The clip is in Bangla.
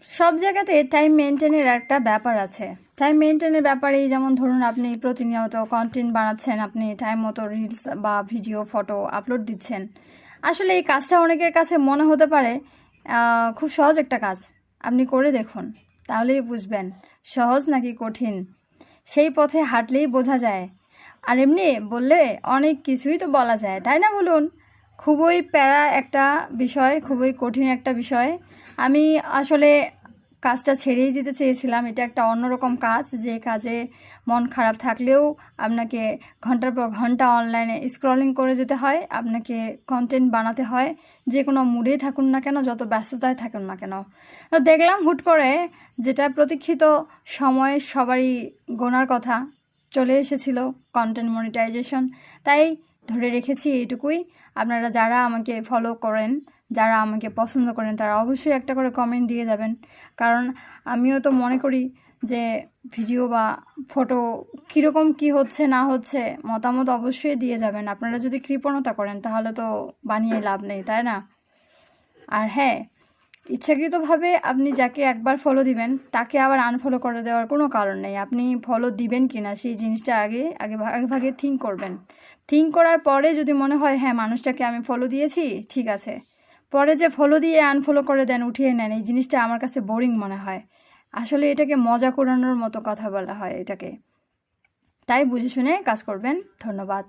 সব জায়গাতে টাইম মেনটেনের একটা ব্যাপার আছে। টাইম মেনটেনের ব্যাপারে যেমন ধরুন আপনি প্রতিনিয়ত কন্টেন্ট বানাচ্ছেন, আপনি টাইম মতো রিলস বা ভিডিও ফটো আপলোড দিচ্ছেন। আসলে এই কাজটা অনেকের কাছে মনে হতে পারে খুব সহজ একটা কাজ। আপনি করে দেখুন, তাহলেই বুঝবেন সহজ নাকি কঠিন। সেই পথে হাঁটলেই বোঝা যায়। আর এমনি বললে অনেক কিছুই তো বলা যায়, তাই না বলুন? খুবই প্যারা একটা বিষয়, খুবই কঠিন একটা বিষয়। আমি আসলে কাজটা ছেড়েই দিতে চেয়েছিলাম। এটা একটা অন্যরকম কাজ, যে কাজে মন খারাপ থাকলেও আপনাকে ঘন্টার পর ঘন্টা অনলাইনে স্ক্রলিং করে যেতে হয়, আপনাকে কন্টেন্ট বানাতে হয়, যে কোনো মুডেই থাকুন না কেন, যত ব্যস্ততায় থাকুন না কেন। তো দেখলাম হুট করে যেটা প্রতীক্ষিত সময় সবারই গোনার কথা চলে এসেছিল, কন্টেন্ট মনিটাইজেশন। তাই ধরে রেখেছি এইটুকুই। আপনারা যারা আমাকে ফলো করেন, যারা আমাকে পছন্দ করেন, তারা অবশ্যই একটা করে কমেন্ট দিয়ে যাবেন। কারণ আমিও তো মনে করি যে ভিডিও বা ফটো কীরকম কী হচ্ছে না হচ্ছে মতামত অবশ্যই দিয়ে যাবেন। আপনারা যদি কৃপণতা করেন তাহলে তো বানিয়ে লাভ নেই, তাই না? আর হ্যাঁ, ইচ্ছাকৃতভাবে আপনি যাকে একবার ফলো দিবেন তাকে আবার আনফলো করে দেওয়ার কোনো কারণ নেই। আপনি ফলো দিবেন কি না সেই জিনিসটা আগে আগে আগে ভাগে থিঙ্ক করবেন। থিঙ্ক করার পরে যদি মনে হয় হ্যাঁ মানুষটাকে আমি ফলো দিয়েছি, ঠিক আছে, পরে যে ফলো দিয়ে আনফলো করে দেন, উঠিয়ে নেন, এই জিনিসটা আমার কাছে বোরিং মনে হয়। আসলে এটাকে মজা করানোর মতো কথা বলা হয় এটাকে। তাই বুঝে শুনে কাজ করবেন। ধন্যবাদ।